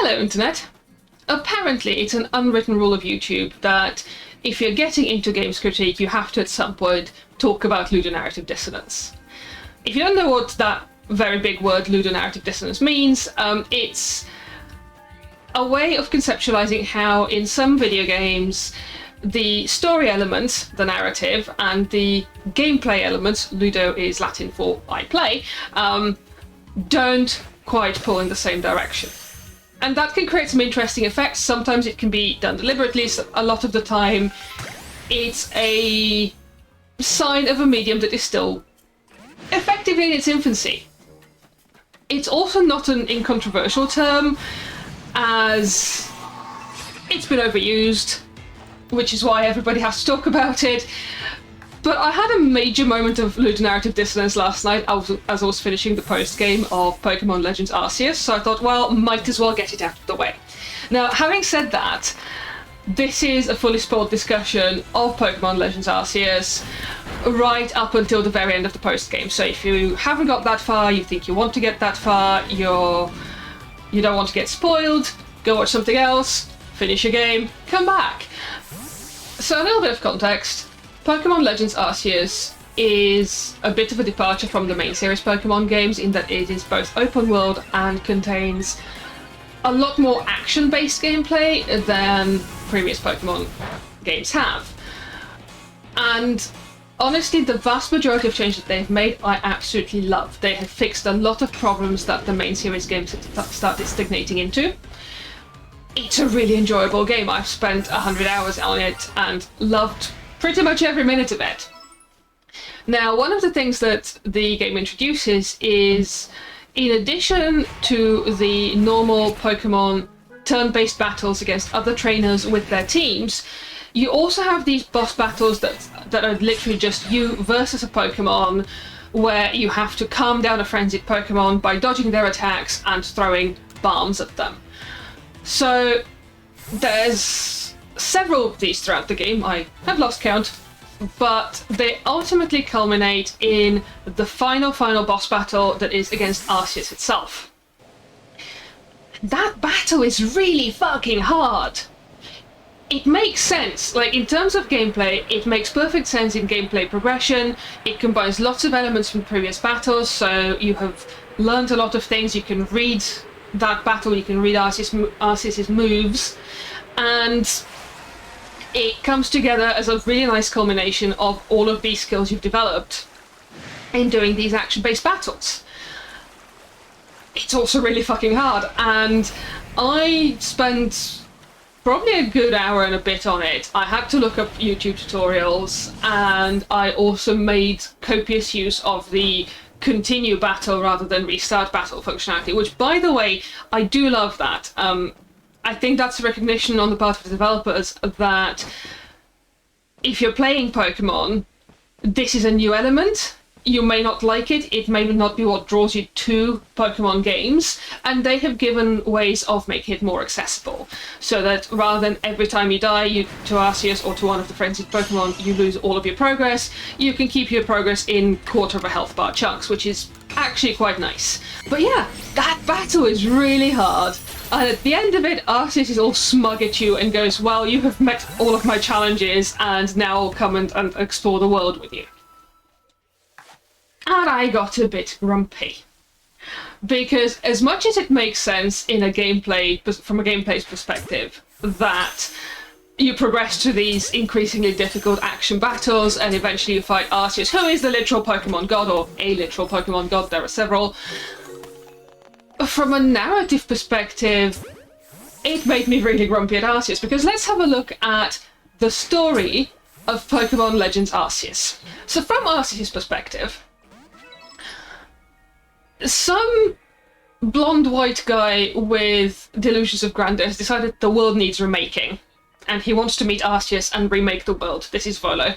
Hello, Internet. Apparently, it's an unwritten rule of YouTube that if you're getting into games critique, you have to at some point talk about ludonarrative dissonance. If you don't know what that very big word ludonarrative dissonance means, it's a way of conceptualizing how in some video games the story element, the narrative, and the gameplay elements, ludo is Latin for I play, don't quite pull in the same direction. And that can create some interesting effects. Sometimes it can be done deliberately, so a lot of the time it's a sign of a medium that is still effectively in its infancy. It's also not an incontroversial term, as it's been overused, which is why everybody has to talk about it. But I had a major moment of ludonarrative dissonance last night as I was finishing the post-game of Pokemon Legends Arceus, so I thought, well, might as well get it out of the way. Now, having said that, this is a fully spoiled discussion of Pokemon Legends Arceus right up until the very end of the post-game. So if you haven't got that far, you think you want to get that far, you don't want to get spoiled, go watch something else, finish your game, come back. So a little bit of context. Pokemon Legends Arceus is a bit of a departure from the main series Pokemon games in that it is both open world and contains a lot more action-based gameplay than previous Pokemon games have. And honestly, the vast majority of changes that they've made I absolutely love. They have fixed a lot of problems that the main series games have started stagnating into. It's a really enjoyable game. I've spent 100 hours on it and loved pretty much every minute of it. Now, one of the things that the game introduces is, in addition to the normal Pokemon turn-based battles against other trainers with their teams, you also have these boss battles that are literally just you versus a Pokemon, where you have to calm down a frenzied Pokemon by dodging their attacks and throwing bombs at them. So there's several of these throughout the game. I have lost count, but they ultimately culminate in the final boss battle that is against Arceus itself. That battle is really fucking hard. It makes sense, like in terms of gameplay, it makes perfect sense in gameplay progression. It combines lots of elements from previous battles, so you have learned a lot of things. You can read that battle, you can read Arceus's moves, and it comes together as a really nice culmination of all of these skills you've developed in doing these action-based battles. It's also really fucking hard, and I spent probably a good hour and a bit on it. I had to look up YouTube tutorials, and I also made copious use of the continue battle rather than restart battle functionality, which, by the way, I do love that. I think that's a recognition on the part of the developers that if you're playing Pokemon, this is a new element. You may not like it, it may not be what draws you to Pokemon games, and they have given ways of making it more accessible, so that rather than every time you die to Arceus or to one of the frenzied Pokemon, you lose all of your progress, you can keep your progress in quarter of a health bar chunks, which is actually quite nice. But yeah, that battle is really hard. And at the end of it, Arceus is all smug at you and goes, well, you have met all of my challenges, and now I'll come and explore the world with you. And I got a bit grumpy. Because as much as it makes sense in a from a gameplay's perspective, that you progress to these increasingly difficult action battles, and eventually you fight Arceus, who is the literal Pokemon god, or a literal Pokemon god, there are several. From a narrative perspective, it made me really grumpy at Arceus, because let's have a look at the story of Pokemon Legends Arceus. So from Arceus' perspective, some blonde white guy with delusions of grandeur has decided the world needs remaking, and he wants to meet Arceus and remake the world. This is Volo.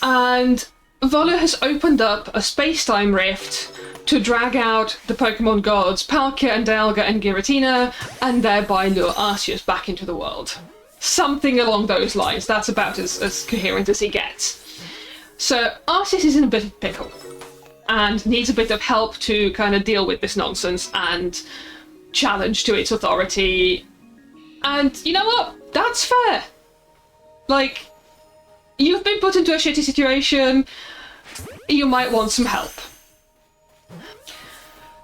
And Volo has opened up a space-time rift to drag out the Pokemon gods Palkia and Dialga and Giratina, and thereby lure Arceus back into the world. Something along those lines. That's about as coherent as he gets. So Arceus is in a bit of a pickle, and needs a bit of help to kind of deal with this nonsense and challenge to its authority. And you know what? That's fair. Like, you've been put into a shitty situation, you might want some help.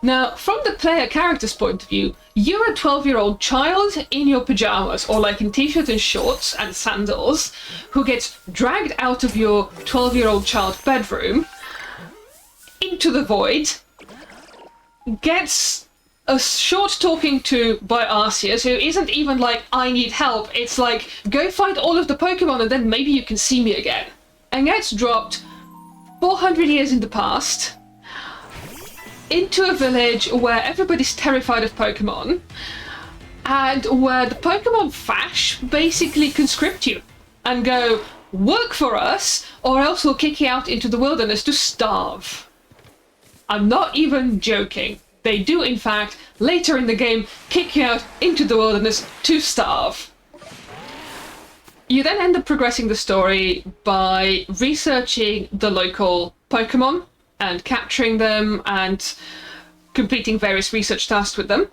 Now, from the player character's point of view, you're a 12-year-old child in your pajamas, or like in t-shirts and shorts and sandals, who gets dragged out of your 12-year-old child's bedroom into the void, gets a short talking to by Arceus, who isn't even like, I need help, it's like, go find all of the Pokemon and then maybe you can see me again. And gets dropped 400 years in the past, into a village where everybody's terrified of Pokemon, and where the Pokemon Fash basically conscript you and go, work for us, or else we'll kick you out into the wilderness to starve. I'm not even joking. They do, in fact, later in the game, kick you out into the wilderness to starve. You then end up progressing the story by researching the local Pokemon and capturing them and completing various research tasks with them.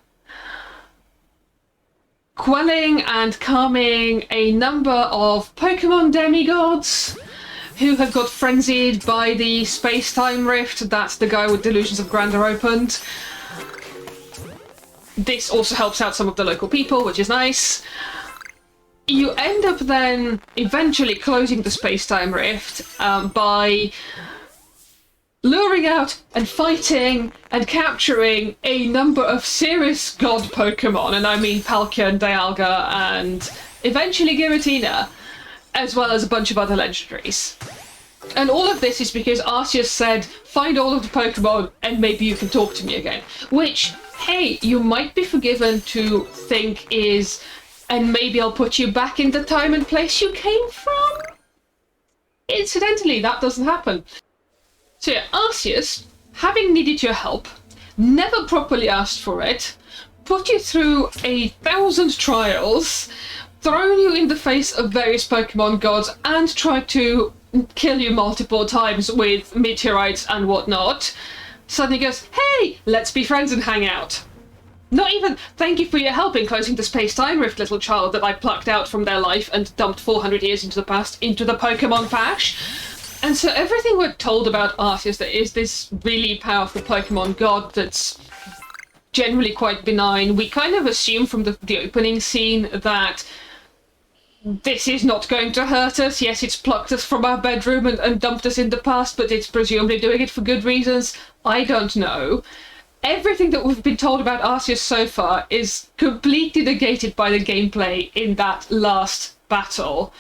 Quelling and calming a number of Pokemon demigods who have got frenzied by the space-time rift. That's the guy with delusions of grandeur opened. This also helps out some of the local people, which is nice. You end up then eventually closing the space-time rift by luring out and fighting and capturing a number of serious god Pokemon, and I mean Palkia and Dialga and eventually Giratina, as well as a bunch of other legendaries. And all of this is because Arceus said, find all of the Pokemon and maybe you can talk to me again. Which, hey, you might be forgiven to think is, and maybe I'll put you back in the time and place you came from? Incidentally, that doesn't happen. So yeah, Arceus, having needed your help, never properly asked for it, put you through 1,000 trials, thrown you in the face of various Pokemon gods, and tried to kill you multiple times with meteorites and whatnot, suddenly goes, hey, let's be friends and hang out. Not even, thank you for your help in closing the space-time rift, little child that I plucked out from their life and dumped 400 years into the past into the Pokemon Fash. And so everything we're told about Arceus, that is this really powerful Pokemon god that's generally quite benign, we kind of assume from the opening scene that this is not going to hurt us. Yes, it's plucked us from our bedroom and dumped us in the past, but it's presumably doing it for good reasons. I don't know. Everything that we've been told about Arceus so far is completely negated by the gameplay in that last battle,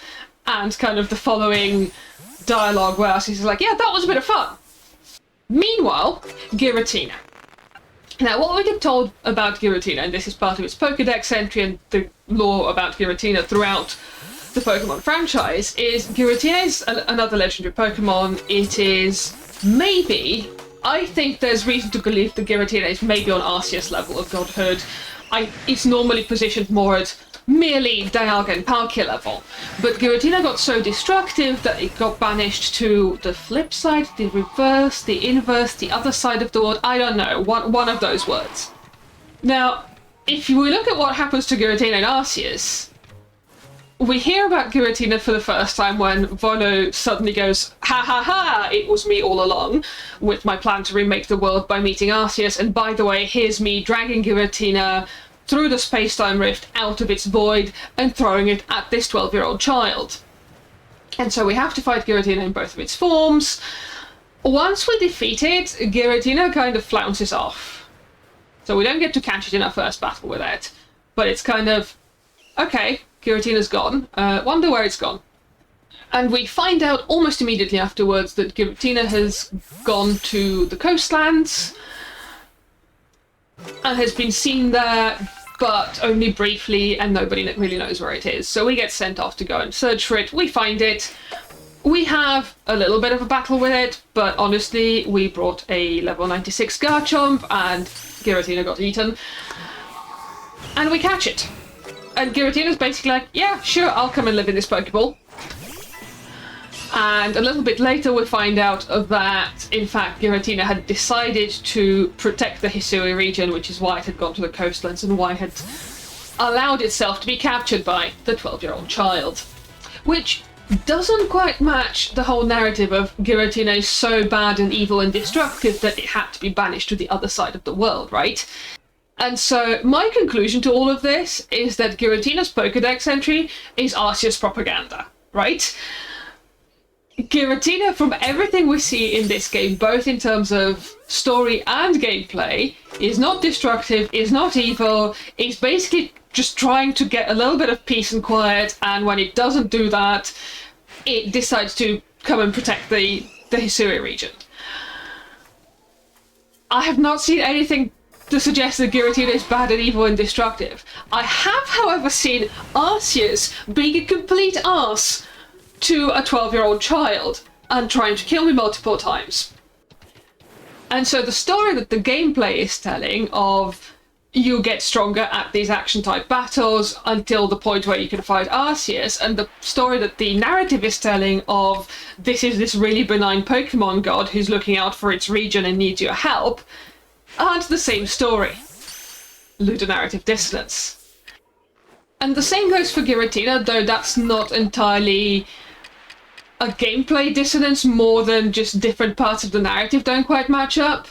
and kind of the following dialogue where Arceus is like, yeah, that was a bit of fun. Meanwhile, Giratina. Now, what we get told about Giratina, and this is part of its Pokédex entry and the lore about Giratina throughout the Pokemon franchise, is Giratina is another legendary Pokemon. It is maybe, I think there's reason to believe that Giratina is maybe on Arceus level of godhood. It's normally positioned more at merely Dialga and Palkia level, but Giratina got so destructive that it got banished to the flip side, the reverse, the inverse, the other side of the world. I don't know, one of those words. Now, if we look at what happens to Giratina and Arceus, we hear about Giratina for the first time when Volo suddenly goes, ha ha ha, it was me all along, with my plan to remake the world by meeting Arceus, and by the way, here's me dragging Giratina through the space-time rift out of its void and throwing it at this 12-year-old child. And so we have to fight Giratina in both of its forms. Once we defeat it, Giratina kind of flounces off. So we don't get to catch it in our first battle with it, but it's kind of, okay, Giratina's gone, wonder where it's gone. And we find out almost immediately afterwards that Giratina has gone to the coastlands and has been seen there, but only briefly, and nobody really knows where it is. So we get sent off to go and search for it. We find it. We have a little bit of a battle with it, but honestly, we brought a level 96 Garchomp, and Giratina got eaten. And we catch it. And Giratina's basically like, yeah, sure, I'll come and live in this Pokeball. And a little bit later we find out that, in fact, Giratina had decided to protect the Hisui region, which is why it had gone to the coastlands and why it had allowed itself to be captured by the 12-year-old child. Which doesn't quite match the whole narrative of Giratina is so bad and evil and destructive that it had to be banished to the other side of the world, right? And so my conclusion to all of this is that Giratina's Pokédex entry is Arceus propaganda, right? Giratina, from everything we see in this game, both in terms of story and gameplay, is not destructive, is not evil, is basically just trying to get a little bit of peace and quiet, and when it doesn't do that, it decides to come and protect the Hisui region. I have not seen anything to suggest that Giratina is bad and evil and destructive. I have, however, seen Arceus being a complete arse to a 12-year-old child and trying to kill me multiple times. And so the story that the gameplay is telling of you get stronger at these action-type battles until the point where you can fight Arceus, and the story that the narrative is telling of this is this really benign Pokemon god who's looking out for its region and needs your help, aren't the same story. Ludonarrative Dissonance. And the same goes for Giratina, though that's not entirely a gameplay dissonance, more than just different parts of the narrative don't quite match up.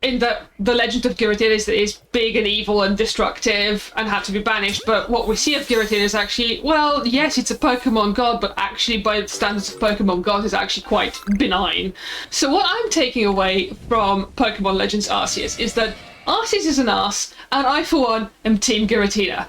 In that the legend of Giratina is big and evil and destructive and had to be banished, but what we see of Giratina is actually, well, yes, it's a Pokemon god, but actually by the standards of Pokemon god is actually quite benign. So what I'm taking away from Pokemon Legends Arceus is that Arceus is an arse, and I for one am Team Giratina.